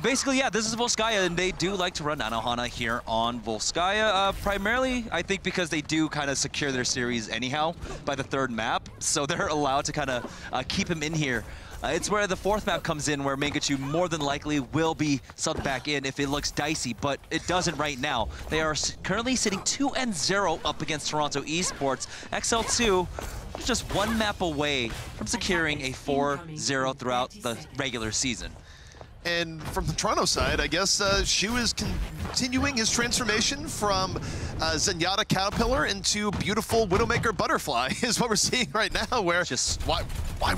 Basically, yeah, this is Volskaya, and they do like to run Nanohana here on Volskaya. Primarily, I think because they do kind of secure their series anyhow by the third map, so they're allowed to kind of keep him in here. It's where the fourth map comes in, where Mangachu more than likely will be subbed back in if it looks dicey, but it doesn't right now. They are currently sitting 2-0 up against Toronto Esports. XL2 is just one map away from securing a 4-0 throughout the regular season. And from the Toronto side, I guess Shu is continuing his transformation from Zenyatta Caterpillar into beautiful Widowmaker Butterfly is what we're seeing right now, where just why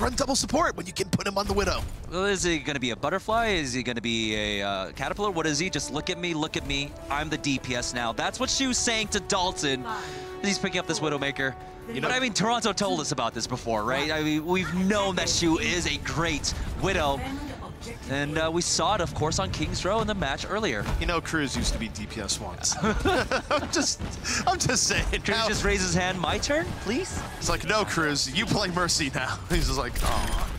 run double support when you can put him on the Widow? Well, is he going to be a Butterfly? Is he going to be a Caterpillar? What is he? Just look at me, I'm the DPS now. That's what Shu's saying to Dalton as he's picking up this Widowmaker. You know, but I mean, Toronto told us about this before, right? I mean, we've known that Shu is a great Widow. And we saw it, of course, on King's Row in the match earlier. You know, Cruz used to be DPS once. I'm just saying. Cruz just raised his hand. My turn, please? It's like, no, Cruz, you play Mercy now. He's just like, oh.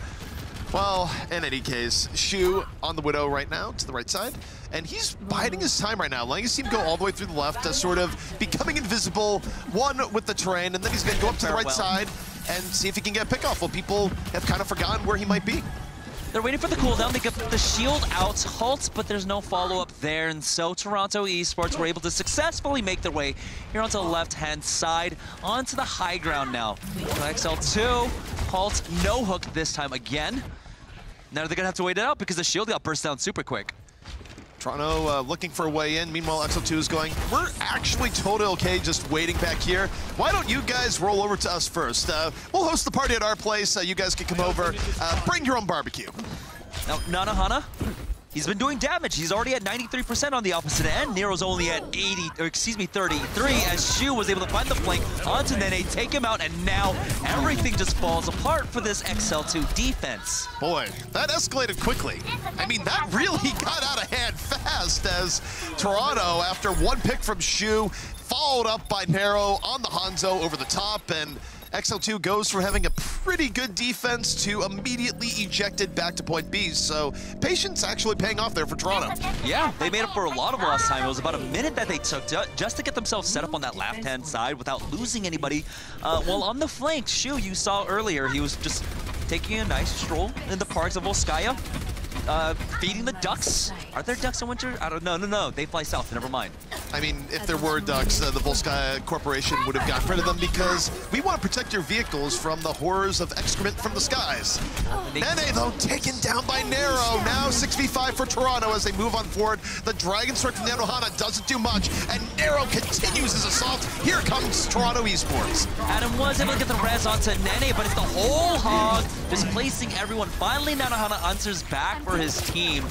Well, in any case, Shu on the Widow right now to the right side. And he's biding his time right now, letting his team go all the way through the left, sort of becoming invisible, one with the terrain, and then he's going to go up to the right side and see if he can get a pick off. Well, people have kind of forgotten where he might be. They're waiting for the cooldown. They get the shield out, halt, but there's no follow-up there. And so Toronto Esports were able to successfully make their way here onto the left-hand side, onto the high ground now. XL2, halt, no hook this time again. Now they're gonna have to wait it out because the shield got burst down super quick. Toronto looking for a way in. Meanwhile, XL2 is going, we're actually totally okay just waiting back here. Why don't you guys roll over to us first? We'll host the party at our place. You guys can come over. Bring your own barbecue. Now, Nanohana, he's been doing damage. He's already at 93% on the opposite end. Nero's only at 33, as Shu was able to find the flank onto Nene, take him out, and now everything just falls apart for this XL2 defense. Boy, that escalated quickly. I mean, that really got out of hand fast as Toronto, after one pick from Shu, followed up by Nero on the Hanzo over the top, and XL2 goes from having a pretty good defense to immediately ejected back to point B. So patience actually paying off there for Toronto. Yeah, they made up for a lot of lost time. It was about a minute that they took just to get themselves set up on that left-hand side without losing anybody. While on the flank, Shu, you saw earlier, he was just taking a nice stroll in the parks of Volskaya. Feeding the ducks. Are there ducks in winter? I don't know. No, they fly south. Never mind. I mean, if there were ducks, the Volskaya Corporation would have gotten rid of them because we want to protect your vehicles from the horrors of excrement from the skies. Nene, though, taken down by Nero. Now 6v5 for Toronto as they move on forward. The Dragon Strike from Nanohana doesn't do much, and Nero continues his assault. Here comes Toronto Esports. Adam was able to get the res onto Nene, but it's the whole hog displacing everyone. Finally, Nanohana answers back for his team.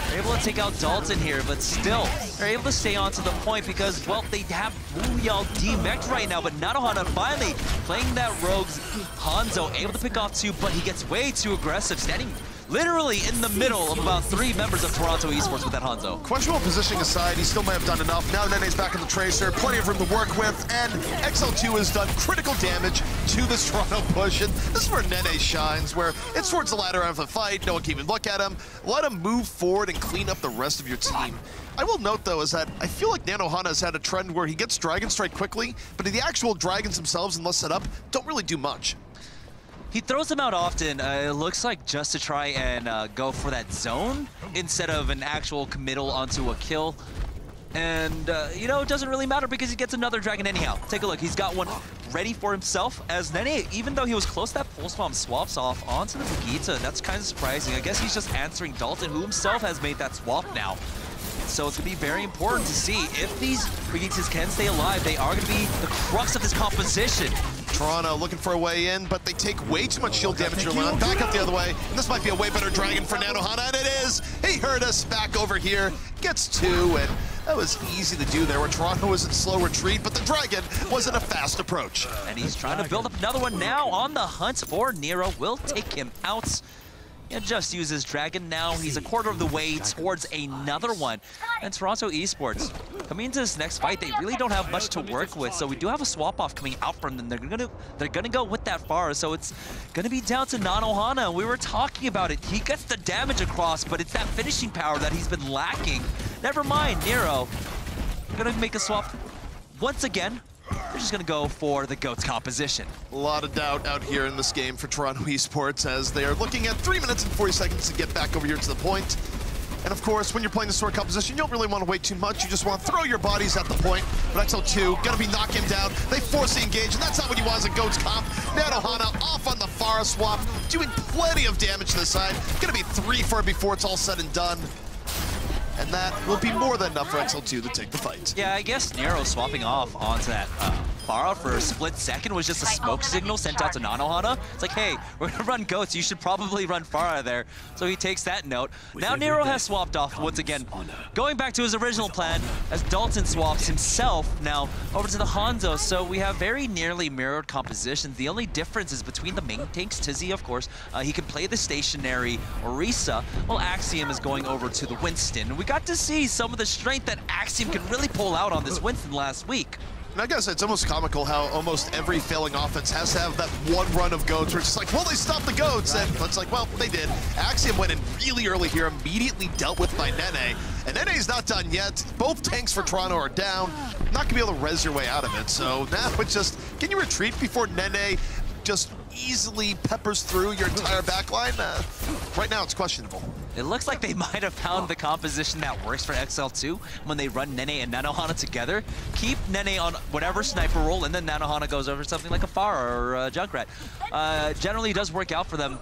They're able to take out Dalton here, but still, they're able to stay on to the point because, well, they have Booyal demeched right now, but Nanohana finally playing that Rogue's Hanzo, able to pick off two, but he gets way too aggressive, standing literally in the middle of about 3 members of Toronto Esports with that Hanzo. Questionable positioning aside, he still might have done enough. Now Nene's back in the Tracer, plenty of room to work with, and XL2 has done critical damage to this Toronto push, and this is where Nene shines, where it's towards the latter end of the fight, no one can even look at him. Let him move forward and clean up the rest of your team. I will note, though, is that I feel like Nanohana has had a trend where he gets Dragon Strike quickly, but the actual dragons themselves, unless set up, don't really do much. He throws them out often, it looks like just to try and go for that zone instead of an actual committal onto a kill. And, you know, it doesn't really matter because he gets another dragon anyhow. Take a look, he's got one ready for himself as Nene, even though he was close, that pulse bomb swaps off onto the Vegeta. That's kind of surprising. I guess he's just answering Dalton, who himself has made that swap now. So it's going to be very important to see if these Vegetas can stay alive. They are going to be the crux of this composition. Toronto looking for a way in, but they take way too much shield damage early on. Back up the other way. And this might be a way better dragon for Nanohana, and it is! He heard us back over here. Gets 2, and that was easy to do there, where Toronto was in slow retreat, but the dragon was in a fast approach. And he's trying to build up another one now on the hunt for Nero. Will take him out. He just uses Dragon. Now he's a quarter of the way towards another one. And Toronto Esports, coming into this next fight, they really don't have much to work with. So we do have a swap-off coming out from them. They're gonna go with that far. So it's gonna be down to Nanohana. We were talking about it. He gets the damage across, but it's that finishing power that he's been lacking. Never mind, Nero. Gonna make a swap once again. They're just going to go for the GOATS composition. A lot of doubt out here in this game for Toronto Esports as they are looking at 3 minutes and 40 seconds to get back over here to the point. And of course, when you're playing the sword composition, you don't really want to wait too much. You just want to throw your bodies at the point. But XL2 going to be knocking him down. They force the engage, and that's not what he wants in GOATS comp. Nanohana off on the Pharah swap, doing plenty of damage to the side. Going to be 3 for before it's all said and done. And that will be more than enough for XL2 to take the fight. Yeah, I guess Nero swapping off onto that Pharah for a split second was just a smoke signal sent out to Nanohana. It's like, hey, we're gonna run GOATS, you should probably run Pharah there. So he takes that note. Now Nero has swapped off once again. Going back to his original plan, as Dalton swaps himself now over to the Hanzo. So we have very nearly mirrored compositions. The only difference is between the main tanks, Tizzy, of course, he can play the stationary Orisa, while Axiom is going over to the Winston. And we got to see some of the strength that Axiom can really pull out on this Winston last week. And I guess it's almost comical how almost every failing offense has to have that one run of GOATS where it's just like, well, they stopped the GOATS. And it's like, well, they did. Axiom went in really early here, immediately dealt with by Nene. And Nene's not done yet. Both tanks for Toronto are down. Not going to be able to res your way out of it. So now it's just, can you retreat before Nene just easily peppers through your entire backline? Right now, it's questionable. It looks like they might have found the composition that works for XL2 when they run Nene and Nanohana together. Keep Nene on whatever sniper role, and then Nanohana goes over something like a Pharah or a Junkrat. Generally, it does work out for them.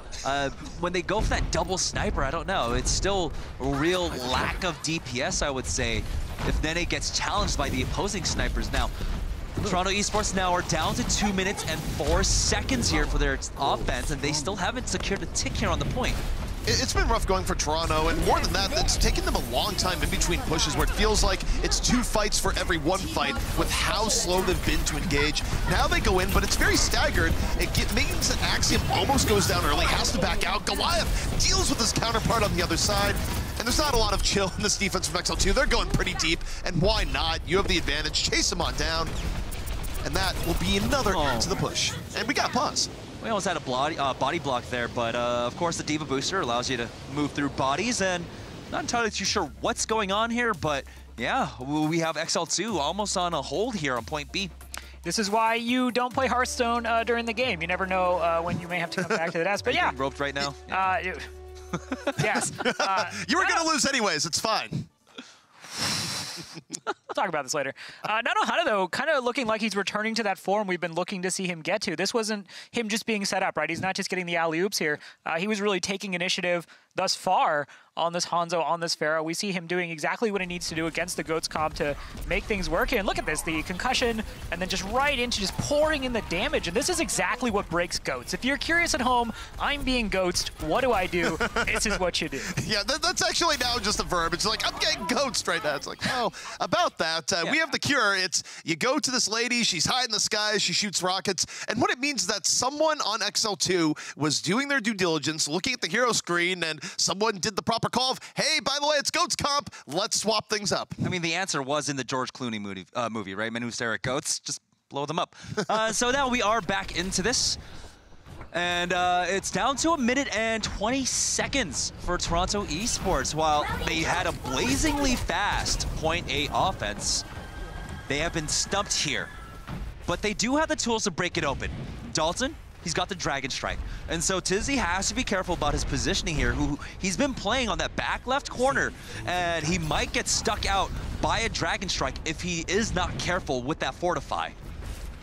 When they go for that double sniper, I don't know. It's still a real lack of DPS, I would say, if Nene gets challenged by the opposing snipers. Now, Toronto Esports now are down to 2 minutes and 4 seconds here for their offense, and they still haven't secured a tick here on the point. It's been rough going for Toronto, and more than that, it's taken them a long time in between pushes where it feels like it's 2 fights for every 1 fight with how slow they've been to engage. Now they go in, but it's very staggered. It means that Axiom almost goes down early, has to back out. Goliath deals with his counterpart on the other side. And there's not a lot of chill in this defense from XL2. They're going pretty deep, and why not? You have the advantage. Chase them on down. And that will be another end to the push. And we got pause. We almost had a body block there, but of course the Diva Booster allows you to move through bodies, and not entirely too sure what's going on here, but yeah, we have XL2 almost on a hold here on point B. This is why you don't play Hearthstone during the game. You never know when you may have to come back to that. But yeah. Roped right now? Yes. You were going to lose anyways. It's fine. We'll talk about this later. Nanohana, though, kind of looking like he's returning to that form we've been looking to see him get to. This wasn't him just being set up, right? He's not just getting the alley-oops here. He was really taking initiative thus far on this Hanzo, on this Pharah. We see him doing exactly what he needs to do against the GOATS comp to make things work. And look at this, the concussion, and then just right into just pouring in the damage. And this is exactly what breaks GOATS. If you're curious at home, I'm being ghosted. What do I do? This is what you do. Yeah, that's actually now just a verb. It's like, I'm getting ghosted right now. It's like, oh, about that, we have the cure. It's you go to this lady, she's high in the sky, she shoots rockets. And what it means is that someone on XL2 was doing their due diligence, looking at the hero screen, and someone did the proper call of, hey, by the way, it's GOATS comp, let's swap things up. I mean, the answer was in the George Clooney movie, right? Men who stare at goats, just blow them up. So now we are back into this. And it's down to 1 minute and 20 seconds for Toronto Esports. While they had a blazingly fast point A offense, they have been stumped here. But they do have the tools to break it open. Dalton, he's got the Dragon Strike. And so Tizzy has to be careful about his positioning here. He's been playing on that back left corner, and he might get stuck out by a Dragon Strike if he is not careful with that Fortify.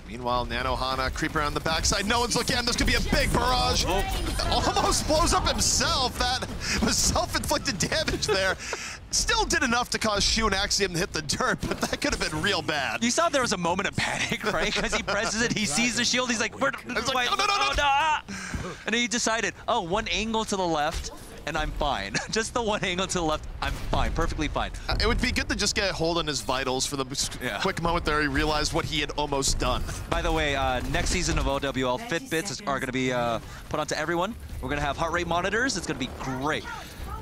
Meanwhile, Nanohana creep around the backside. No one's looking at him. This could be a big barrage. Almost blows up himself. That was self-inflicted damage there. Still did enough to cause Shu and Axiom to hit the dirt, but that could have been real bad. You saw there was a moment of panic, right? Because he presses it, he sees the shield, he's like, no. And he decided, oh, one angle to the left, and I'm fine. Just the one angle to the left, I'm fine, perfectly fine. It would be good to just get a hold on his vitals for the quick moment there he realized what he had almost done. By the way, next season of OWL, Fitbits are going to be put onto everyone. We're going to have heart rate monitors. It's going to be great.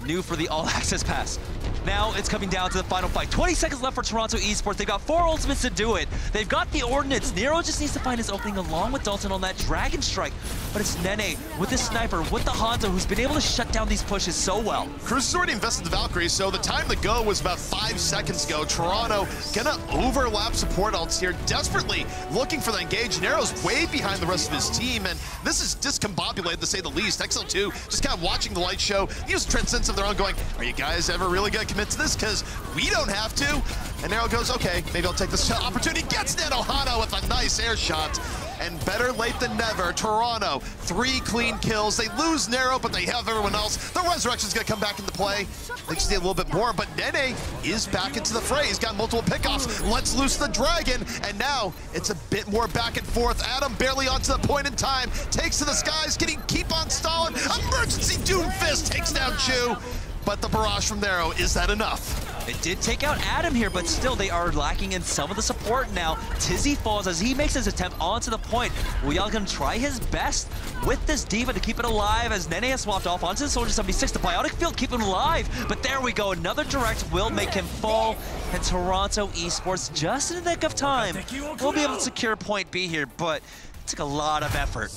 New for the All Access Pass. Now it's coming down to the final fight. 20 seconds left for Toronto Esports. They've got 4 ultimates to do it. They've got the Ordnance. Nero just needs to find his opening along with Dalton on that Dragon Strike. But it's Nene with the Sniper, with the Hanzo, who's been able to shut down these pushes so well. Cruz has already invested the Valkyrie, so the time to go was about 5 seconds ago. Toronto gonna overlap support ults here, desperately looking for the engage. Nero's way behind the rest of his team, and this is discombobulated to say the least. XL2 just kind of watching the light show, use Transcendence of their own, going, are you guys ever really gonna commit to this? Because we don't have to. And Nero goes, okay, maybe I'll take this opportunity. Gets Nanohana with a nice air shot. And better late than never, Toronto, 3 clean kills. They lose Nero, but they have everyone else. The Resurrection's gonna come back into play. They just need a little bit more, but Nene is back into the fray. He's got multiple pickoffs. Let's loose the dragon. And now it's a bit more back and forth. Adam barely onto the point in time. Takes to the skies. Can he keep on stalling? Emergency Doomfist takes down Chu. But the barrage from Nero, is that enough? It did take out Adam here, but still they are lacking in some of the support now. Tizzy falls as he makes his attempt onto the point. Uyal gonna try his best with this Diva to keep it alive as Nene has swapped off onto the Soldier 76. The Biotic Field keep him alive, but there we go. Another direct will make him fall, and Toronto Esports, just in the nick of time, will be able to secure point B here, but it took a lot of effort.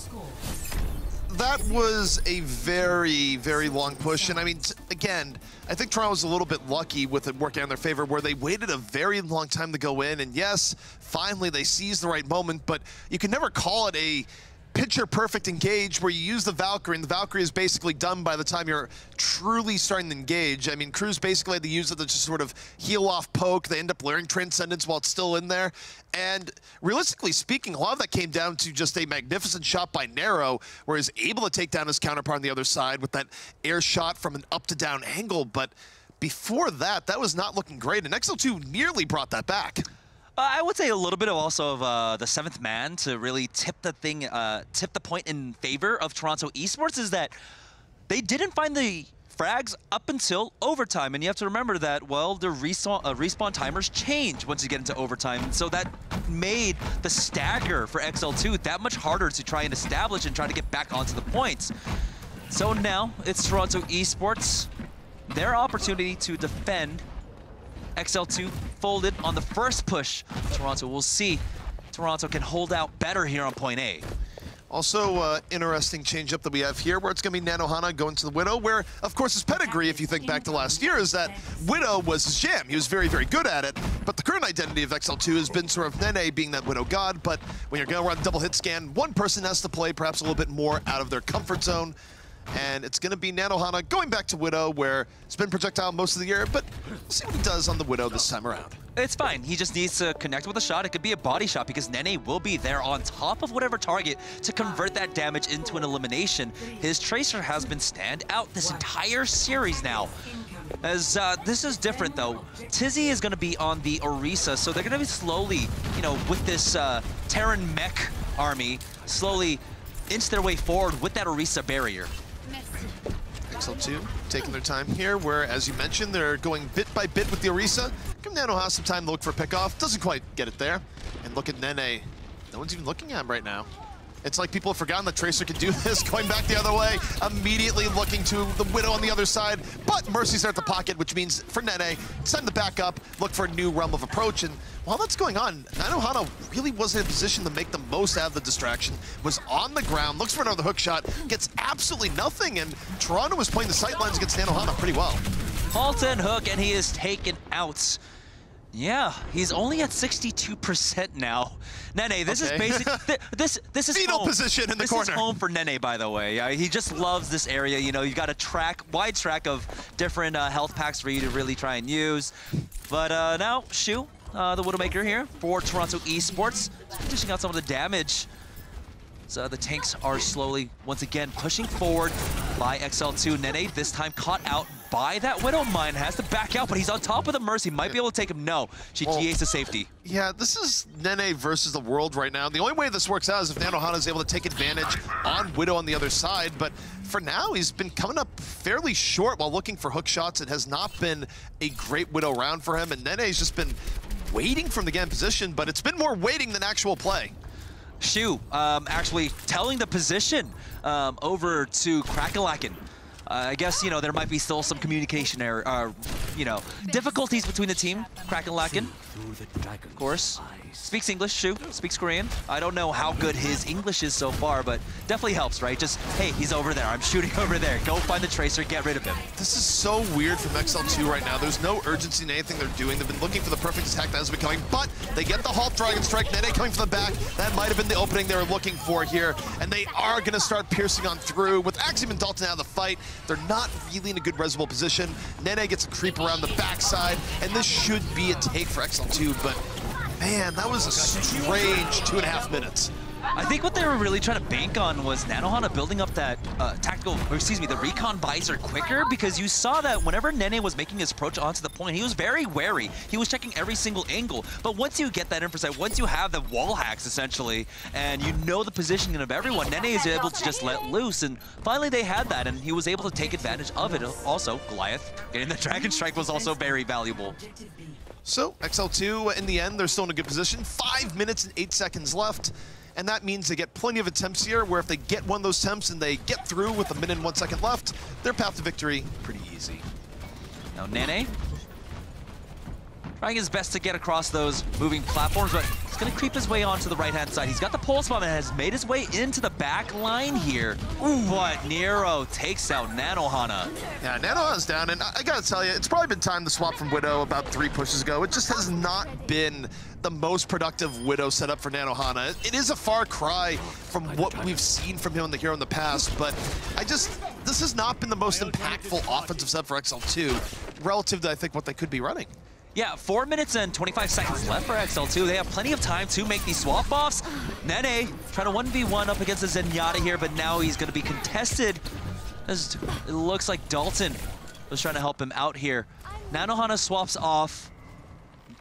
That was a very, very long push, and I mean, again, I think Toronto was a little bit lucky with it working in their favor where they waited a very long time to go in, and yes, finally they seized the right moment, but you can never call it a picture-perfect engage where you use the Valkyrie, and the Valkyrie is basically done by the time you're truly starting to engage. I mean, Cruz basically had to use it to just sort of heal off poke. They end up layering Transcendence while it's still in there. And realistically speaking, a lot of that came down to just a magnificent shot by Nero, where he's able to take down his counterpart on the other side with that air shot from an up-to-down angle. But before that, that was not looking great, and XL2 nearly brought that back. I would say a little bit of also of the 7th man to really tip the point in favor of Toronto Esports is that they didn't find the frags up until overtime, and you have to remember that, well, the respawn timers change once you get into overtime, so that made the stagger for XL2 that much harder to try and establish and try to get back onto the points. So now it's Toronto Esports, their opportunity to defend. XL2 folded on the first push. Toronto, we'll see. Toronto can hold out better here on point A. Also, interesting change-up that we have here, where it's going to be Nanohana going to the Widow, where, of course, his pedigree, if you think back to last year, is that Widow was his jam. He was very, very good at it, but the current identity of XL2 has been sort of Nene being that Widow god, but when you're going to run double hit scan, one person has to play perhaps a little bit more out of their comfort zone. And it's going to be Nanohana going back to Widow, where it's been projectile most of the year, but we'll see what he does on the Widow this time around. It's fine. He just needs to connect with a shot. It could be a body shot because Nene will be there on top of whatever target to convert that damage into an elimination. His Tracer has been stand out this entire series now. As this is different though. Tizzy is going to be on the Orisa, so they're going to be slowly, you know, with this Terran mech army, slowly inch their way forward with that Orisa barrier. XL2 taking their time here, where, as you mentioned, they're going bit by bit with the Orisa. Give Nano has some time to look for a pickoff. Doesn't quite get it there. And look at Nene. No one's even looking at him right now. It's like people have forgotten that Tracer could do this, going back the other way, immediately looking to the Widow on the other side. But Mercy's there at the pocket, which means for Nene, it's time to back up, look for a new realm of approach. And while that's going on, Nanohana really wasn't in a position to make the most out of the distraction, was on the ground, looks for another hook shot, gets absolutely nothing, and Toronto was playing the sightlines against Nanohana pretty well. Halt and hook, and he is taken out. Yeah, he's only at 62% now. Nene, this is basically this is fetal home. Position in the corner. This is home for Nene, by the way. Yeah, he just loves this area. You know, you've got a wide track of different health packs for you to really try and use. But now, Shu, the Widowmaker here for Toronto Esports, dishing out some of the damage. So the tanks are slowly, once again, pushing forward by XL2. Nene this time caught out buy that Widow Mine, has to back out, but he's on top of the Mercy. Might be able to take him. No, she GAs to safety. Yeah, this is Nene versus the world right now. The only way this works out is if Nanohana is able to take advantage on Widow on the other side, but for now, he's been coming up fairly short while looking for hook shots. It has not been a great Widow round for him, and Nene's just been waiting from the game position, but it's been more waiting than actual play. Shu actually telling the position over to Crackalacken. I guess, you know, there might be still some communication error, you know, difficulties between the team. Crackalacken, of course, speaks English. Shu speaks Korean. I don't know how good his English is so far, but definitely helps, right? Just, hey, he's over there. I'm shooting over there. Go find the Tracer, get rid of him. This is so weird from XL2 right now. There's no urgency in anything they're doing. They've been looking for the perfect attack that has been coming, but they get the Halt Dragon Strike. Nene coming from the back. That might have been the opening they were looking for here, and they are going to start piercing on through. With Axiom and Dalton out of the fight, they're not really in a good reservoir position. Nene gets a creep around the backside, and this should be a take for XL2, but man, that was a strange 2.5 minutes. I think what they were really trying to bank on was Nanohana building up that the recon visor quicker, because you saw that whenever Nene was making his approach onto the point, he was very wary. He was checking every single angle. But once you get that insight, once you have the wall hacks essentially, and you know the positioning of everyone, Nene is able to just let loose. And finally they had that, and he was able to take advantage of it. Also, Goliath getting the Dragon Strike was also very valuable. So XL2, in the end, they're still in a good position. 5 minutes and 8 seconds left. And that means they get plenty of attempts here, where if they get one of those attempts and they get through with 1 minute and 1 second left, their path to victory, pretty easy. Now Nene, trying his best to get across those moving platforms, but he's going to creep his way onto the right-hand side. He's got the pulse bomb and has made his way into the back line here. But Nero takes out Nanohana. Yeah, Nanohana's down, and I gotta tell you, it's probably been time to swap from Widow about 3 pushes ago. It just has not been the most productive Widow setup for Nanohana. It is a far cry from what we've seen from him on the hero in the past, but this has not been the most impactful offensive setup for XL2 relative to, I think, what they could be running. Yeah, 4 minutes and 25 seconds left for XL2. They have plenty of time to make these swap-offs. Nene trying to 1v1 up against the Zenyatta here, but now he's going to be contested. As it looks like Dalton was trying to help him out here. Nanohana swaps off,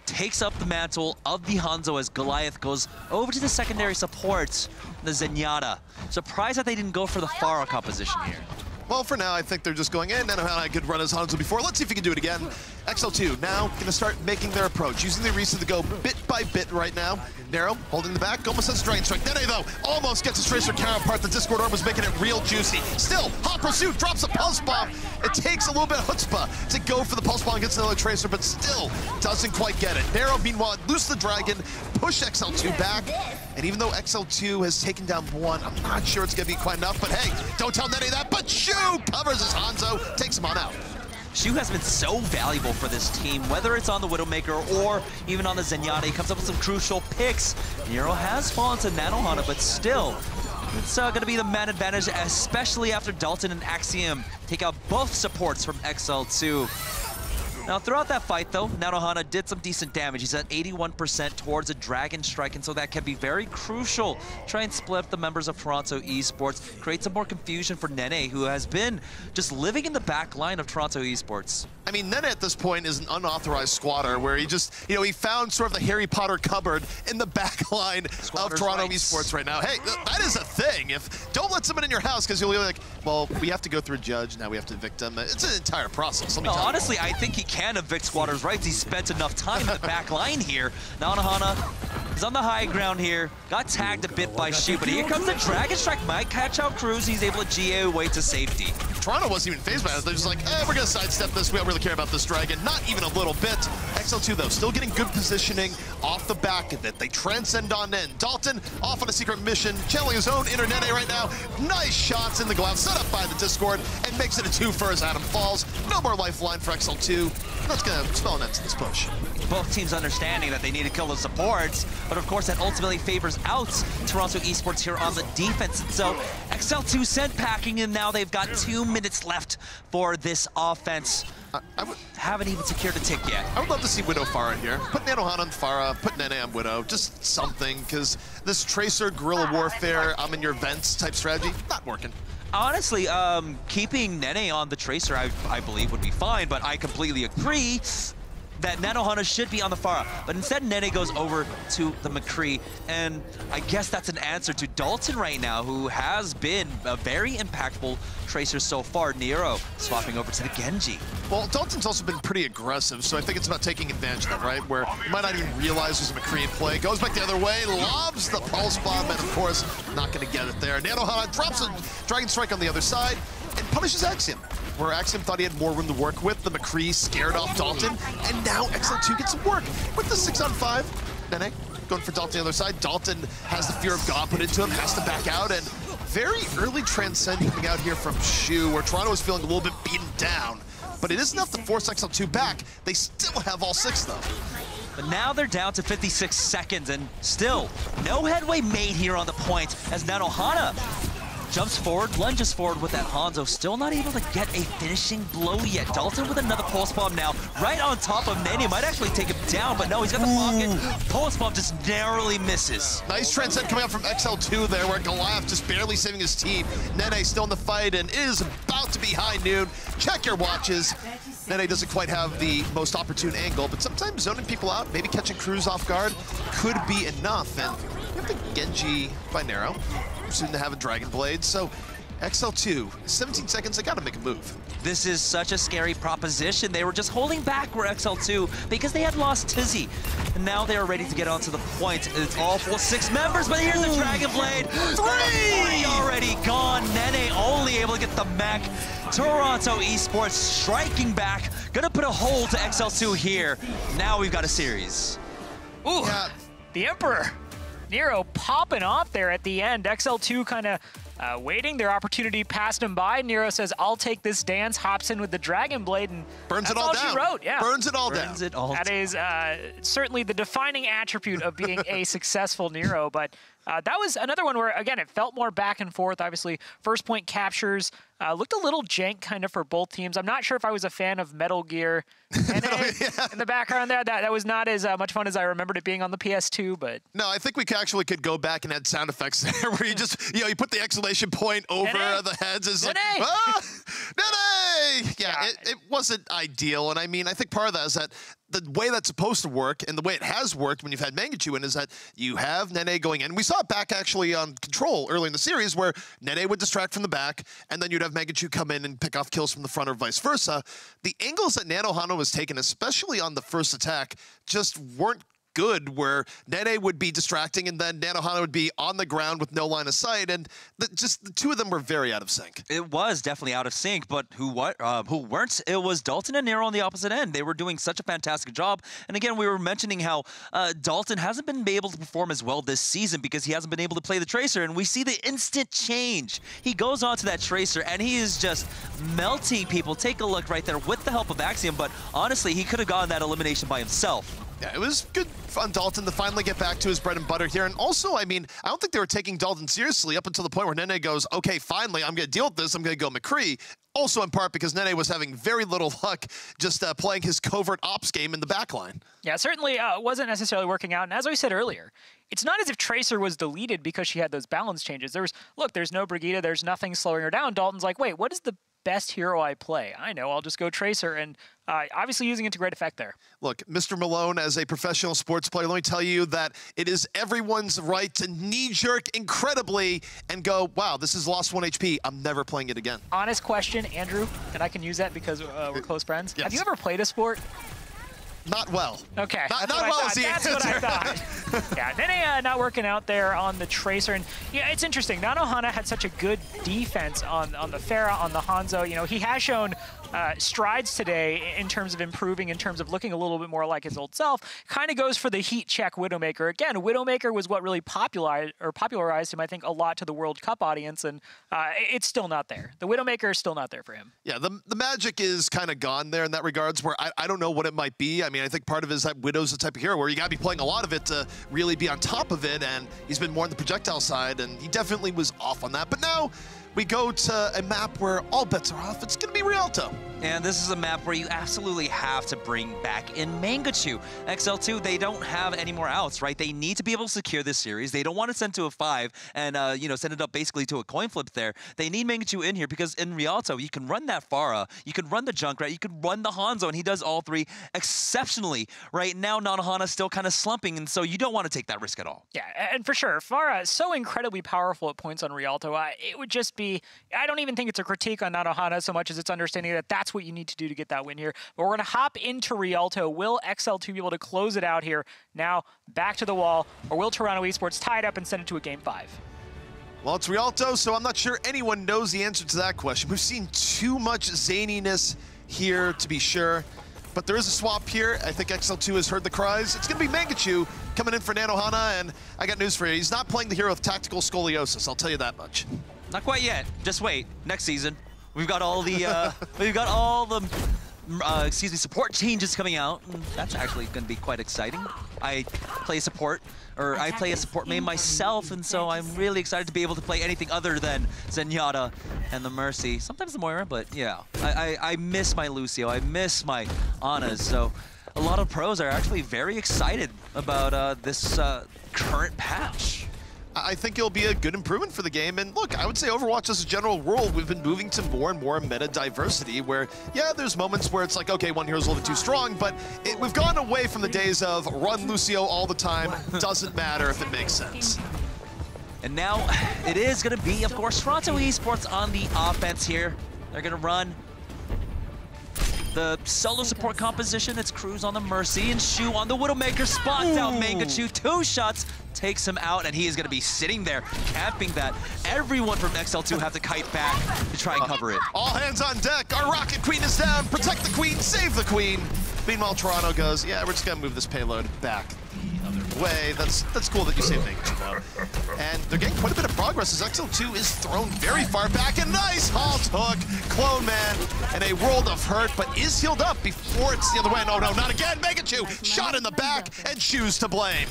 takes up the mantle of the Hanzo as Goliath goes over to the secondary support, the Zenyatta. Surprised that they didn't go for the Pharah composition here. Well, for now, I think they're just going in. Nanohana had a good run as Hanzo before. Let's see if he can do it again. XL2 now going to start making their approach, using the Orisa to go bit by bit right now. Nero holding the back, almost has Dragon Strike. Nene, though, almost gets his Tracer counterpart. The Discord Orb was making it real juicy. Still, Hot Pursuit drops a Pulse Bomb. It takes a little bit of chutzpah to go for the Pulse Bomb against another Tracer, but still doesn't quite get it. Nero, meanwhile, loose the Dragon, push XL2 back. And even though XL2 has taken down one, I'm not sure it's going to be quite enough, but hey, don't tell Nene that, but Shu covers his Hanzo, takes him on out. Shu has been so valuable for this team, whether it's on the Widowmaker or even on the Zenyatta. He comes up with some crucial picks. Nero has fallen to Nanohana, but still, it's going to be the man advantage, especially after Dalton and Axiom take out both supports from XL2. Now, throughout that fight, though, Nanohana did some decent damage. He's at 81% towards a Dragon Strike, and so that can be very crucial. Try and split up the members of Toronto Esports, create some more confusion for Nene, who has been just living in the back line of Toronto Esports. I mean, Nene at this point is an unauthorized squatter where he just, you know, he found sort of the Harry Potter cupboard in the back line of Toronto Esports right now. Hey, that is a thing. Don't let someone in your house because you'll be like, well, we have to go through a judge, now we have to evict them. It's an entire process. No, honestly, I think he can evict squatters' rights. He spent enough time in the back line here. Nanohana is on the high ground here. Got tagged a bit by Shu, but here comes the Dragon Strike. Might catch out Cruz. He's able to GA away to safety. Toronto wasn't even phased by it. They're just like, we're going to sidestep this. We don't really care about this Dragon. Not even a little bit. XL2, though, still getting good positioning off the back of it. They transcend on in. Dalton off on a secret mission, channeling his own inner Nene right now. Nice shots in the glove, set up by the Discord, and makes it a 2 as Adam falls. No more lifeline for XL2. That's going to spell an end to this push. Both teams understanding that they need to kill the supports, but of course that ultimately favors out Toronto Esports here on the defense. And so XL2 sent packing, and now they've got 2 minutes left for this offense. Haven't even secured a tick yet. I would love to see Widow Pharah here. Put Nanohana on Pharah, put Nene on Widow, just something, because this Tracer, guerrilla warfare, I'm in your vents type strategy, not working. honestly, keeping Nene on the Tracer, I believe, would be fine, but I completely agree that Nanohana should be on the Pharah, but instead Nene goes over to the McCree, and I guess that's an answer to Dalton right now, who has been a very impactful Tracer so far. Nero swapping over to the Genji. Well, Dalton's also been pretty aggressive, so I think it's about taking advantage of that, right? Where you might not even realize there's a McCree in play, goes back the other way, lobs the Pulse Bomb, and of course, not gonna get it there. Nanohana drops a Dragon Strike on the other side, and punishes Axiom, where Axiom thought he had more room to work with. The McCree scared off Dalton, and now XL2 gets some work with the 6-on-5. Nene going for Dalton the other side. Dalton has the Fear of God put into him, has to back out, and very early Transcend coming out here from Shu, where Toronto is feeling a little bit beaten down, but it is enough to force XL2 back. They still have all 6, though. But now they're down to 56 seconds, and still no headway made here on the point as Nanohana jumps forward, lunges forward with that Hanzo, still not able to get a finishing blow yet. Dalton with another Pulse Bomb now, right on top of Nene. Might actually take him down, but no, he's got the pocket. Pulse Bomb just narrowly misses. Nice Transcend coming out from XL2 there, where Goliath just barely saving his team. Nene still in the fight and is about to be high noon. Check your watches. Nene doesn't quite have the most opportune angle, but sometimes zoning people out, maybe catching crews off guard, could be enough. And you have the Genji by Nero, soon to have a Dragon Blade, so XL2, 17 seconds, they gotta make a move. This is such a scary proposition. They were just holding back for XL2 because they had lost Tizzy. And now they are ready to get onto the point. It's all full 6 members, but here's the Dragon Blade. 3 already gone. Nene only able to get the mech. Toronto Esports striking back. Gonna put a hold to XL2 here. Now we've got a series. Ooh, yeah. The Emperor. Nero popping off there at the end. XL2 kind of waiting. Their opportunity passed him by. Nero says, I'll take this dance, hops in with the Dragon Blade, and burns it all down. She wrote. Yeah. Burns it all down. That is certainly the defining attribute of being a successful Nero, but that was another one where, again, it felt more back and forth. Obviously, first point captures looked a little jank kind of for both teams. I'm not sure if I was a fan of Metal Gear in the background there. That was not as much fun as I remembered it being on the PS2, but... No, I think we actually could go back and add sound effects there where you just, you put the exclamation point over the heads. It's like, ah, Nene! Yeah, it wasn't ideal, and I mean, I think part of that is that the way that's supposed to work and the way it has worked when you've had Mangachu in is that you have Nene going in. We saw it back actually on Control early in the series where Nene would distract from the back and then you'd have Mangachu come in and pick off kills from the front or vice versa. The angles that Nanohana was taking, especially on the first attack, just weren't good, where Nene would be distracting and then Nanohana would be on the ground with no line of sight, and just the two of them were very out of sync. It was definitely out of sync, but who weren't? It was Dalton and Nero on the opposite end. They were doing such a fantastic job, and again, we were mentioning how Dalton hasn't been able to perform as well this season because he hasn't been able to play the Tracer, and we see the instant change. He goes on to that Tracer, and he is just melting people. Take a look right there with the help of Axiom, but honestly, he could have gotten that elimination by himself. Yeah, it was good on Dalton to finally get back to his bread and butter here. And also, I mean, I don't think they were taking Dalton seriously up until the point where Nene goes, okay, finally, I'm going to deal with this. I'm going to go McCree. Also in part because Nene was having very little luck just playing his covert ops game in the backline. Yeah, certainly wasn't necessarily working out. And as I said earlier, it's not as if Tracer was deleted because she had those balance changes. There's no Brigitte, there's nothing slowing her down. Dalton's like, wait, what is the best hero I play? I know, I'll just go Tracer, and obviously using it to great effect there. Look, Mr. Malone, as a professional sports player, let me tell you that it is everyone's right to knee-jerk incredibly and go, wow, this is lost 1 HP. I'm never playing it again. Honest question, Andrew, and I can use that because we're close friends. Yes. Have you ever played a sport? Not well. Okay. Not well is the answer. That's what I thought. Yeah, Nene not working out there on the Tracer. And yeah, it's interesting. Nanohana had such a good defense on the Pharah, on the Hanzo. You know, he has shown strides today in terms of improving, in terms of looking a little bit more like his old self. Kind of goes for the heat check Widowmaker. Again, Widowmaker was what really popularized him, I think, a lot to the World Cup audience, and it's still not there. The Widowmaker is still not there for him. Yeah, the magic is kind of gone there in that regards, where I don't know what it might be. I mean, I think part of it is that Widow's the type of hero where you got to be playing a lot of it to really be on top of it, and he's been more on the projectile side, and he definitely was off on that. But now we go to a map where all bets are off. It's going to be Rialto. And this is a map where you absolutely have to bring back in Mangachu. XL2, they don't have any more outs, right? They need to be able to secure this series. They don't want to send to a 5 and, you know, send it up basically to a coin flip there. They need Mangachu in here because in Rialto, you can run that Pharah, you can run the Junkrat, you can run the Hanzo, and he does all three exceptionally. Right now, Nanohana's still kind of slumping, and so you don't want to take that risk at all. Yeah, and for sure, Pharah is so incredibly powerful at points on Rialto. It would just be, I don't even think it's a critique on Nanohana so much as it's understanding that that's what you need to do to get that win here. But we're going to hop into Rialto. Will XL2 be able to close it out here? Now, back to the wall, or will Toronto Esports tie it up and send it to a Game 5? Well, it's Rialto, so I'm not sure anyone knows the answer to that question. We've seen too much zaniness here to be sure. But there is a swap here. I think XL2 has heard the cries. It's going to be Mangachu coming in for Nanohana, and I got news for you. He's not playing the hero with tactical scoliosis, I'll tell you that much. Not quite yet. Just wait. Next season. We've got all the support changes coming out. That's actually going to be quite exciting. I play support, or I play a support main myself, and so I'm really excited to be able to play anything other than Zenyatta and the Mercy. Sometimes the Moira, but yeah. I miss my Lucio. I miss my Anas. So a lot of pros are actually very excited about this current patch. I think it'll be a good improvement for the game. And look, I would say Overwatch as a general rule, we've been moving to more and more meta diversity where, yeah, there's moments where it's like, okay, one hero's a little bit too strong, but we've gone away from the days of run Lucio all the time, doesn't matter if it makes sense. And now it is going to be, of course, Toronto Esports on the offense here. They're going to run the solo support composition. It's Cruz on the Mercy and Shu on the Widowmaker. Spots out Mangachu, 2 shots, takes him out, and he is going to be sitting there, camping that. Everyone from XL2 have to kite back to try and cover it. All hands on deck. Our Rocket Queen is down. Protect the Queen, save the Queen. Meanwhile, Toronto goes, yeah, we're just going to move this payload back the other way. That's cool that you saved Mangachu, though. And they're getting quite a bit of progress as XL2 is thrown very far back. A nice halt hook. Clone Man in a world of hurt, but is healed up before it's the other way. No, no, not again. Mangachu shot in the back and Shu's to blame.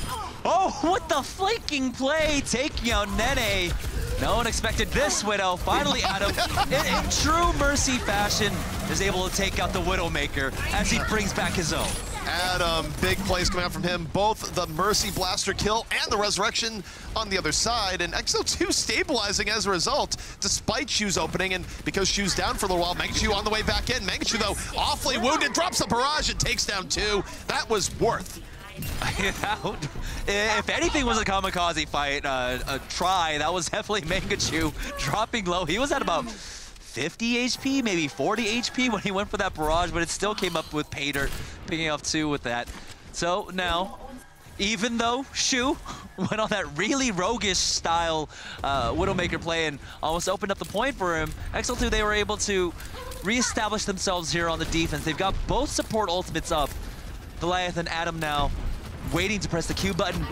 Oh, what the flanking play, taking out Nene. No one expected this, Widow. Finally, Adam, in true Mercy fashion, is able to take out the Widowmaker as he brings back his own. Adam, big plays coming out from him. Both the Mercy Blaster kill and the Resurrection on the other side. And XL2 stabilizing as a result, despite Shu's opening. And because Shu's down for a little while, Mangachu on the way back in. Mangachu, though, awfully wounded, drops a barrage and takes down 2. That was worth. If anything was a kamikaze fight, a try, that was definitely Mangachu dropping low. He was at about 50 HP, maybe 40 HP when he went for that barrage, but it still came up with Paydirt picking off 2 with that. So now, even though Shu went on that really roguish style Widowmaker play and almost opened up the point for him, XL2, they were able to reestablish themselves here on the defense. They've got both support ultimates up. Goliath and Adam now waiting to press the Q button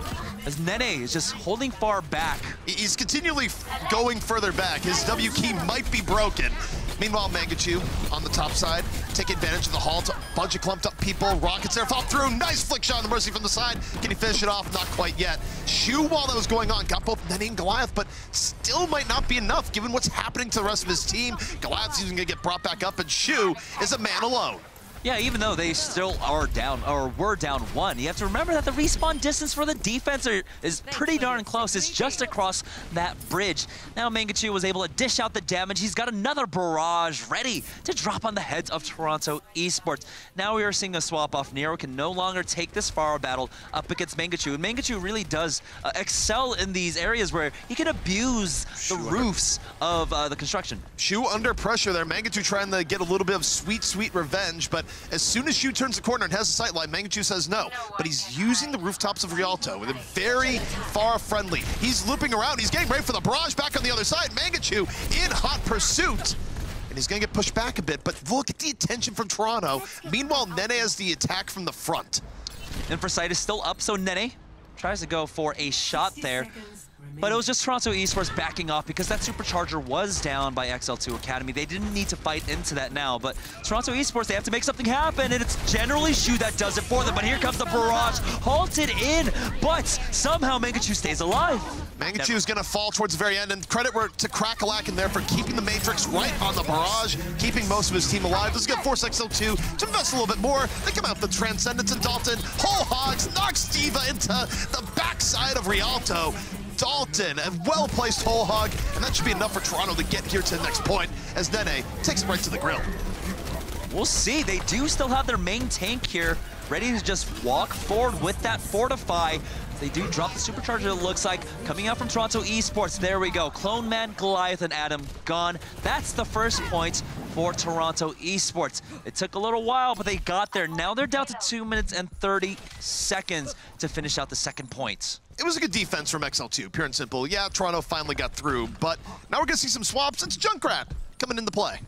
as Nene is just holding far back. He's continually going further back. His W key might be broken. Meanwhile, Mangachu on the top side, take advantage of the halt. Bunch of clumped up people. Rockets there, fall through. Nice flick shot on the Mercy from the side. Can he finish it off? Not quite yet. Shu, while that was going on, got both Nene and Goliath, but still might not be enough given what's happening to the rest of his team. Goliath's even gonna get brought back up, and Shu is a man alone. Yeah, even though they still are down, or were down 1, you have to remember that the respawn distance for the defense is pretty darn close. It's just across that bridge. Now Mangachu was able to dish out the damage. He's got another barrage ready to drop on the heads of Toronto Esports. Now we are seeing a swap off. Nero can no longer take this Pharah battle up against Mangachu. And Mangachu really does excel in these areas where he can abuse the roofs of the construction. Shu under pressure there. Mangachu trying to get a little bit of sweet, sweet revenge, but as soon as Shu turns the corner and has a sight line, Mangachu says no. But he's using the rooftops of Rialto with a very far friendly. He's looping around. He's getting ready for the barrage back on the other side. Mangachu in hot pursuit. And he's going to get pushed back a bit. But look at the attention from Toronto. Meanwhile, Nene has the attack from the front. And Foresight is still up, so Nene tries to go for a shot there. But it was just Toronto Esports backing off because that Supercharger was down by XL2 Academy. They didn't need to fight into that now, but Toronto Esports, they have to make something happen, and it's generally Shu that does it for them. But here comes the barrage, halted in, but somehow Mangachu stays alive. Mangachu is going to fall towards the very end, and credit to Crackalack in there for keeping the Matrix right on the barrage, keeping most of his team alive. This is going to force XL2 to invest a little bit more. They come out with the Transcendence, and Dalton whole hogs, knocks Diva into the backside of Rialto. Dalton, a well-placed whole hog, and that should be enough for Toronto to get here to the next point as Nene takes him right to the grill. We'll see. They do still have their main tank here, ready to just walk forward with that Fortify. They do drop the Supercharger, it looks like, coming out from Toronto Esports. There we go. Clone Man, Goliath, and Adam gone. That's the first point for Toronto Esports. It took a little while, but they got there. Now they're down to 2 minutes and 30 seconds to finish out the second point. It was a good defense from XL2, pure and simple. Yeah, Toronto finally got through, but now we're going to see some swaps. It's Junkrat coming into play.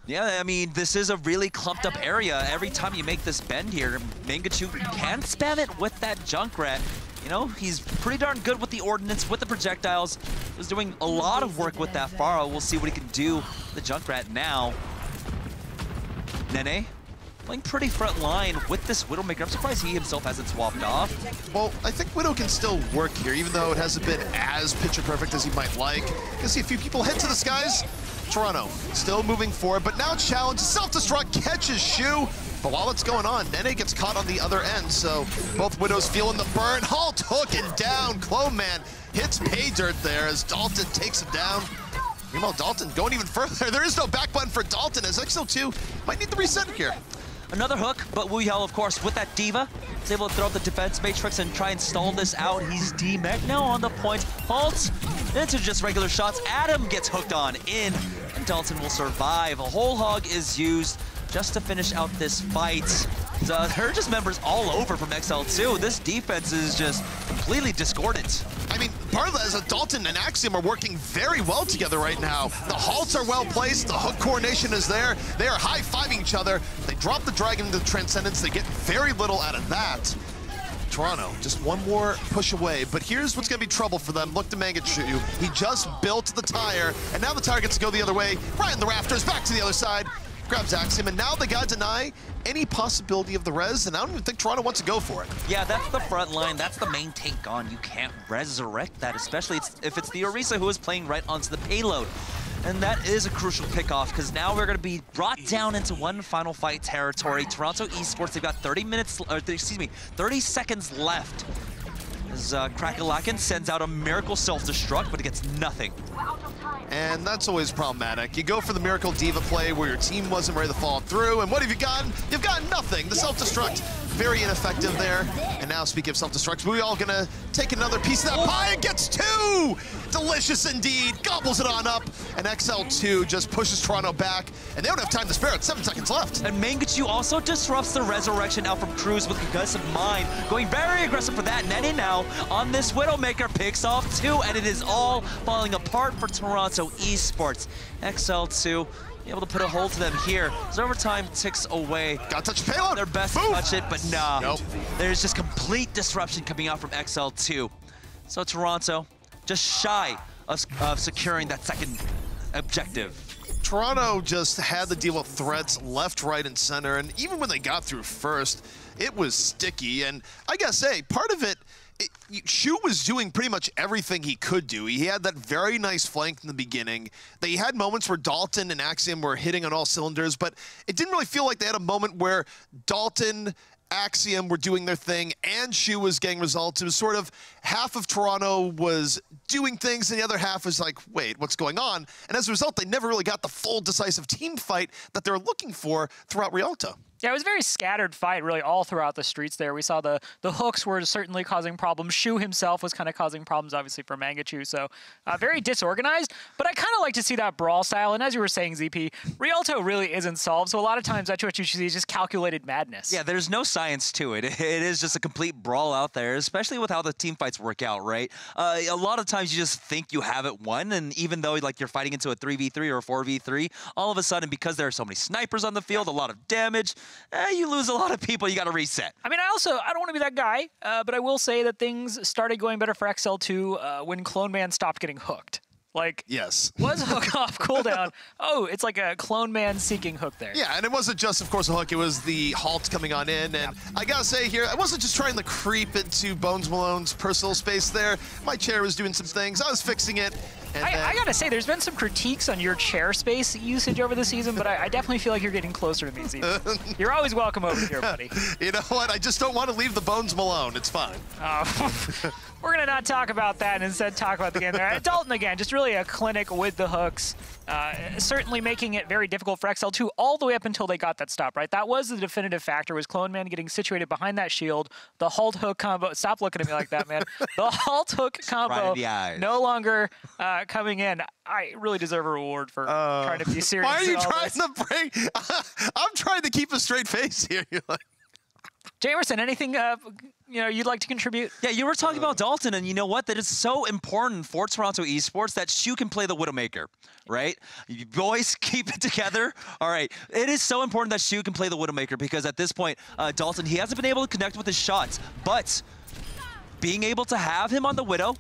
Yeah, I mean, this is a really clumped up area. Every time you make this bend here, Mangachu can spam it with that Junkrat. You know, he's pretty darn good with the ordnance, with the projectiles. He's doing a lot of work with that Pharaoh. We'll see what he can do with the Junkrat now. Nene playing pretty front line with this Widowmaker. I'm surprised he himself hasn't swapped off. Well, I think Widow can still work here, even though it hasn't been as picture perfect as he might like. You can see a few people head to the skies. Toronto still moving forward, but now challenge, self-destruct, catches Shu. But while it's going on, Nene gets caught on the other end, so both Widows feeling the burn. Halt, hook, and down. Clone Man hits pay dirt there as Dalton takes him down. Meanwhile, Dalton going even further. There is no back button for Dalton as XL2 might need the reset here. Another hook, but Wuyao, of course, with that Diva, is able to throw up the defense matrix and try and stall this out. He's D-Mech now on the point. Halts into just regular shots. Adam gets hooked on in, and Dalton will survive. A whole hog is used just to finish out this fight. So there are just members all over from XL2. This defense is just completely discordant. I mean, part of that is that Dalton and Axiom are working very well together right now. The halts are well placed, the hook coordination is there. They are high-fiving each other. They drop the Dragon into the Transcendence. They get very little out of that. Toronto, just one more push away, but here's what's gonna be trouble for them. Look to Mangachu. He just built the tire, and now the tire gets to go the other way. Right in the rafters, back to the other side. Grabs Axiom, and now they gotta deny any possibility of the res, and I don't even think Toronto wants to go for it. Yeah, that's the front line. That's the main tank gone. You can't resurrect that, especially if it's the Orisa who is playing right onto the payload. And that is a crucial pickoff, because now we're going to be brought down into one final fight territory. Toronto Esports, they've got 30 seconds left. As Crackalakin sends out a miracle self-destruct, but it gets nothing. And that's always problematic. You go for the Miracle Diva play where your team wasn't ready to follow through, and what have you gotten? You've gotten nothing. The self-destruct, very ineffective there. And now, speaking of self-destructs, we're all gonna take another piece of that pie and gets two! Delicious indeed, gobbles it on up, and XL2 just pushes Toronto back, and they don't have time to spare it, 7 seconds left. And Mangachu also disrupts the resurrection out from Cruz with Concussive Mind, going very aggressive for that. Nene now on this Widowmaker picks off 2, and it is all falling apart for Toronto Esports. XL2 able to put a hold to them here. As overtime ticks away. Got to touch the payload. Their best to touch it, but nah. Nope. There's just complete disruption coming out from XL2. So Toronto just shy of securing that second objective. Toronto just had to deal with threats left, right, and center, and even when they got through first, it was sticky. And I gotta say, part of it, Shu was doing pretty much everything he could do. He had that very nice flank in the beginning. They had moments where Dalton and Axiom were hitting on all cylinders, but it didn't really feel like they had a moment where Dalton, Axiom were doing their thing and Shu was getting results. It was sort of half of Toronto was doing things and the other half was like, wait, what's going on? And as a result, they never really got the full decisive team fight that they were looking for throughout Rialto. Yeah, it was a very scattered fight, really, all throughout the streets there. We saw the hooks were certainly causing problems. Shu himself was kind of causing problems, obviously, for Mangachu. So very disorganized, but I kind of like to see that brawl style. And as you were saying, ZP, Rialto really isn't solved. So a lot of times that's what you see is just calculated madness. Yeah, there's no science to it. It is just a complete brawl out there, especially with how the team fights work out, right? A lot of times you just think you have it won, and even though like you're fighting into a 3v3 or a 4v3, all of a sudden, because there are so many snipers on the field, a lot of damage, you lose a lot of people. You got to reset. I mean, I don't want to be that guy, but I will say that things started going better for XL2 when Clone Man stopped getting hooked. Like, yes, was hook off cooldown. Oh, it's like a Clone Man seeking hook there. Yeah, and it wasn't just, of course, a hook. It was the halt coming on in. And I gotta say here, I wasn't just trying to creep into Bones Malone's personal space there. My chair was doing some things. I was fixing it. And I gotta say, there's been some critiques on your chair space usage over the season, but I definitely feel like you're getting closer to me, Z. You're always welcome over here, buddy. You know what? I just don't want to leave the Bones Malone. It's fine. We're going to not talk about that and instead talk about the game there. Dalton, again, just really a clinic with the hooks. Certainly making it very difficult for XL2 all the way up until they got that stop, right? That was the definitive factor, was Clone Man getting situated behind that shield. The halt hook combo, stop looking at me like that, man. The halt hook combo no longer coming in. I really deserve a reward for trying to be serious. Why are you trying to bring... I'm trying to keep a straight face here. You're like... Jamerson, anything you'd like to contribute? Yeah, you were talking about Dalton, and you know what? That is so important for Toronto Esports that Shu can play the Widowmaker, right? You boys keep it together. All right. It is so important that Shu can play the Widowmaker because at this point, Dalton, he hasn't been able to connect with his shots, but being able to have him on the Widow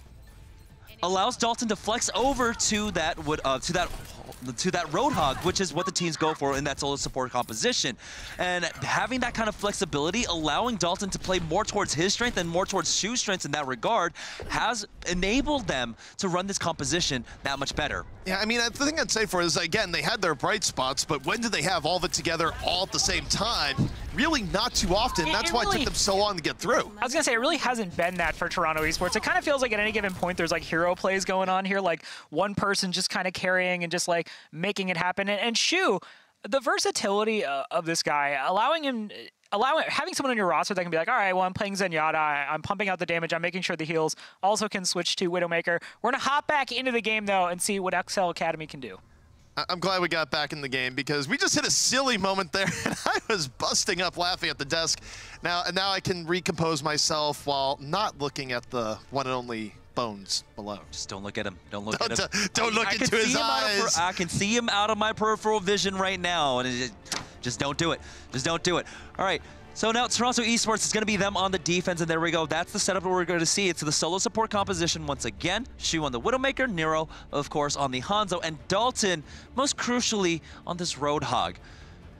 allows Dalton to flex over to that Roadhog, which is what the teams go for in that solo support composition. And having that kind of flexibility, allowing Dalton to play more towards his strength and more towards Shu's strengths in that regard, has enabled them to run this composition that much better. Yeah, I mean, the thing I'd say for it is, again, they had their bright spots, but when did they have all of it together all at the same time? Really not too often. That's why it took them so long to get through. I was going to say, it really hasn't been that for Toronto Esports. It kind of feels like at any given point there's like hero plays going on here, like one person just kind of carrying and just like making it happen. And Shu, the versatility of this guy, having someone on your roster that can be like, all right, well, I'm playing Zenyatta, I'm pumping out the damage, I'm making sure the heals also can switch to Widowmaker. We're going to hop back into the game, though, and see what XL Academy can do. I'm glad we got back in the game because we just hit a silly moment there, and I was busting up laughing at the desk. Now I can recompose myself while not looking at the one and only Bones below. Just don't look at him. Don't look at him. Don't look into his eyes. I can see him out of my peripheral vision right now, and just don't do it. Just don't do it. All right. So now Toronto Esports is going to be them on the defense, and there we go. That's the setup we're going to see. It's the solo support composition once again. Shu on the Widowmaker, Nero, of course, on the Hanzo, and Dalton, most crucially, on this Roadhog.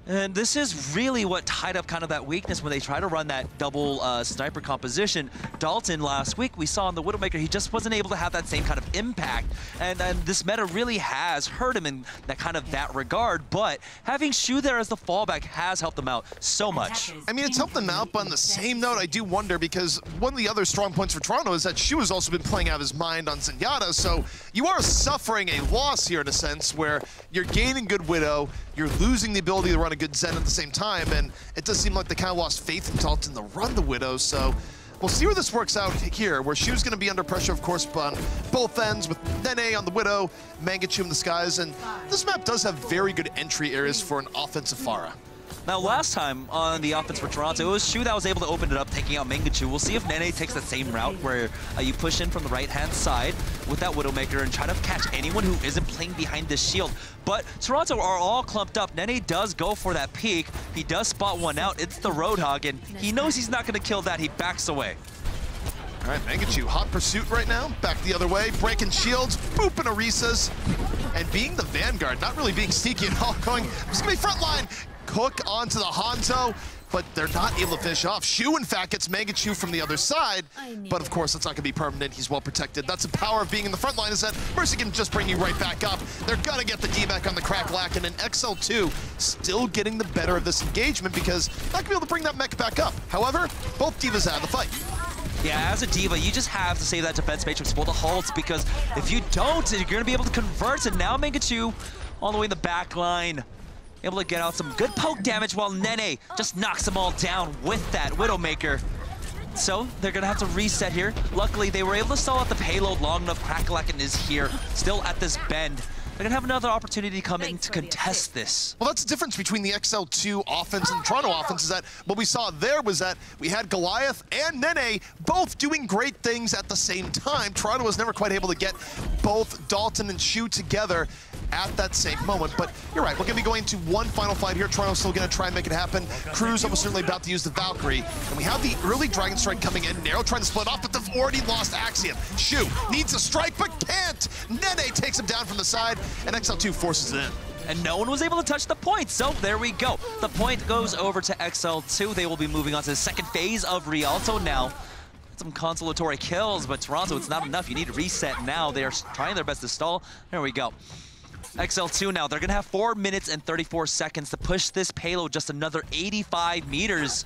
And this is really what tied up kind of that weakness when they try to run that double sniper composition. Dalton last week, we saw on the Widowmaker, he just wasn't able to have that same kind of impact. And this meta really has hurt him in that regard. But having Shu there as the fallback has helped him out so much. I mean, it's helped them out, but on the same note, I do wonder because one of the other strong points for Toronto is that Shu has also been playing out of his mind on Zenyatta. So you are suffering a loss here in a sense where you're gaining good Widow, you're losing the ability to run a good Zen at the same time, and it does seem like they kind of lost faith in Dalton to run the Widow, so we'll see where this works out here, where Shu's going to be under pressure, of course, on both ends, with Nene on the Widow, Mangachu in the skies, and this map does have very good entry areas for an offensive Pharah. Now, last time on the offense for Toronto, it was Shu that was able to open it up, taking out Mangachu. We'll see if Nene takes the same route where you push in from the right-hand side with that Widowmaker and try to catch anyone who isn't playing behind this shield. But Toronto are all clumped up. Nene does go for that peek. He does spot one out. It's the Roadhog, and he knows he's not going to kill that. He backs away. All right, Mangachu, hot pursuit right now. Back the other way, breaking shields, booping Orisas, and being the Vanguard, not really being sneaky at all, going, it's going to be frontline. Hook onto the Hanzo, but they're not able to finish off. Shu, in fact, gets Mangachu from the other side, but of course, that's not going to be permanent. He's well protected. That's the power of being in the front line, is that Mercy can just bring you right back up. They're going to get the D-back on the Crack-Lack, and XL2 still getting the better of this engagement because not going to be able to bring that mech back up. However, both Divas out of the fight. Yeah, as a diva, you just have to save that defense matrix for the halts because if you don't, you're going to be able to convert, and now Mangachu all the way in the back line. Able to get out some good poke damage while Nene just knocks them all down with that Widowmaker. So they're going to have to reset here. Luckily, they were able to stall out the payload long enough. Crack-Lack is here, still at this bend. they're going to have another opportunity to come in to contest this. Well, that's the difference between the XL2 offense and the Toronto offense, is that what we saw there was that we had Goliath and Nene both doing great things at the same time. Toronto was never quite able to get both Dalton and Shu together at that same moment. But you're right, we're going to be going to one final fight here. Toronto's still going to try and make it happen. Crew's almost certainly about to use the Valkyrie. And we have the early Dragon Strike coming in. Nero trying to split off, but they've already lost Axiom. Shu needs a strike, but can't. Nene takes him down from the side, and XL2 forces it in. And no one was able to touch the point, so there we go. The point goes over to XL2. They will be moving on to the second phase of Rialto now. Some consolatory kills, but Toronto, it's not enough. You need to reset now. They are trying their best to stall. There we go. XL2 now, they're going to have 4 minutes and 34 seconds to push this payload just another 85 meters.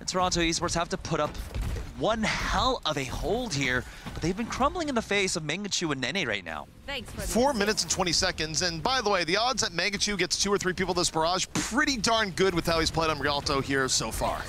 And Toronto Esports have to put up one hell of a hold here, but they've been crumbling in the face of Mangachu and Nene right now. 4 minutes and 20 seconds, and by the way, the odds that Mangachu gets 2 or 3 people this barrage, pretty darn good with how he's played on Rialto here so far.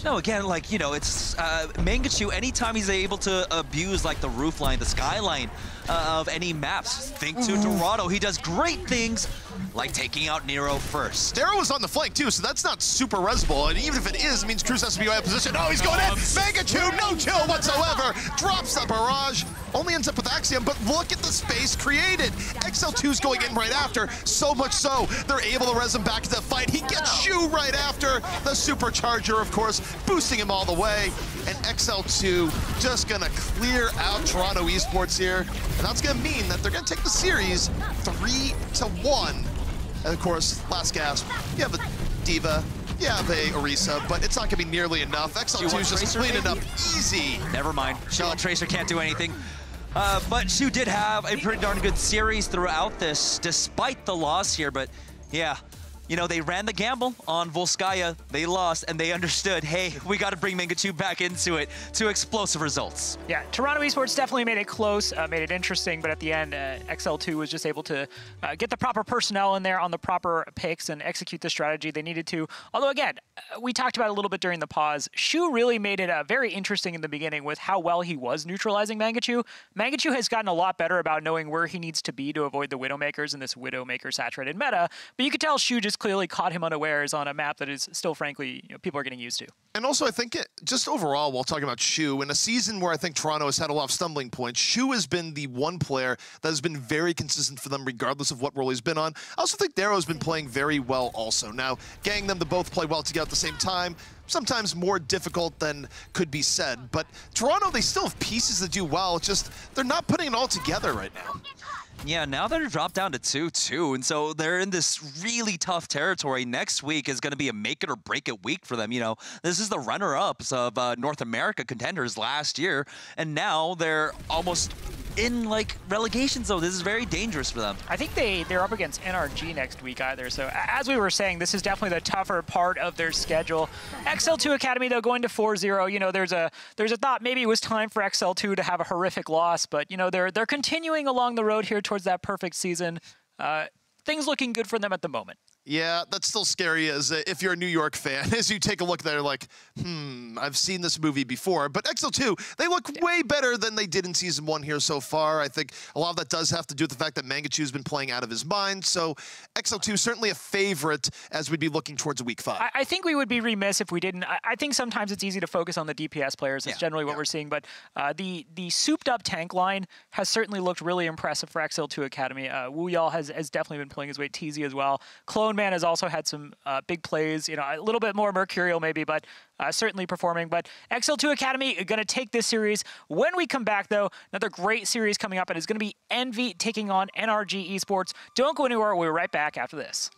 No, again, like, you know, it's Mangachu, anytime he's able to abuse, like, the roof line, the skyline of any maps, think to Dorado, he does great things, like taking out Nero first. Nero was on the flank, too, so that's not super resable, and even if it is, it means Cruz has to be out of position. Oh, he's going in! Mangachu, no chill whatsoever! Drops the barrage, only ends up with Axiom, but look at the space created! XL2's going in right after, so much so, they're able to res him back to the fight. He gets Shu right after, the supercharger, of course, boosting him all the way, and XL2 just gonna clear out Toronto Esports here, and that's gonna mean that they're gonna take the series 3-1. And of course, last gasp, you have a D.Va, you have a Orisa, but it's not gonna be nearly enough. XL2's just cleaning up easy. Never mind, Shu and Tracer can't do anything. But Shu did have a pretty darn good series throughout this, despite the loss here, but yeah. You know, they ran the gamble on Volskaya, they lost, and they understood, hey, we got to bring Mangachu back into it to explosive results. Yeah, Toronto Esports definitely made it close, made it interesting, but at the end, XL2 was just able to get the proper personnel in there on the proper picks and execute the strategy they needed to. Although, again, we talked about it a little bit during the pause. Shu really made it very interesting in the beginning with how well he was neutralizing Mangachu. Mangachu has gotten a lot better about knowing where he needs to be to avoid the Widowmakers in this Widowmaker-saturated meta, but you could tell Shu just clearly caught him unawares on a map that is still, frankly, people are getting used to. And also, I think just overall, while talking about Shu, in a season where I think Toronto has had a lot of stumbling points, Shu has been the one player that has been very consistent for them, regardless of what role he's been on. I also think Darrow's been playing very well also. Now, getting them to both play well together at the same time, sometimes more difficult than could be said. But Toronto, they still have pieces that do well. It's just they're not putting it all together right now. Yeah, now they're dropped down to 2-2, and so they're in this really tough territory. Next week is going to be a make it or break it week for them. You know, this is the runner-ups of North America Contenders last year, and now they're almost in, like, relegation zone. This is very dangerous for them. I think they're up against NRG next week either, so as we were saying, this is definitely the tougher part of their schedule. XL2 Academy, though, going to 4-0, you know, there's a thought maybe it was time for XL2 to have a horrific loss, but, you know, they're continuing along the road here towards that perfect season. Things looking good for them at the moment. Yeah, that's still scary as if you're a New York fan. As you take a look there, like, I've seen this movie before. But XL2, they look way better than they did in Season 1 here so far. I think a lot of that does have to do with the fact that Mangachu's been playing out of his mind. So XL2 certainly a favorite as we'd be looking towards Week 5. I think we would be remiss if we didn't. I think sometimes it's easy to focus on the DPS players. That's generally what we're seeing. But the souped-up tank line has certainly looked really impressive for XL2 Academy. Wu Yal has definitely been pulling his weight. TZ as well. Clone Man has also had some big plays, you know, a little bit more mercurial maybe, but certainly performing. But XL2 Academy are going to take this series. When we come back, though, another great series coming up, and it's going to be Envy taking on NRG Esports. Don't go anywhere. We'll be right back after this.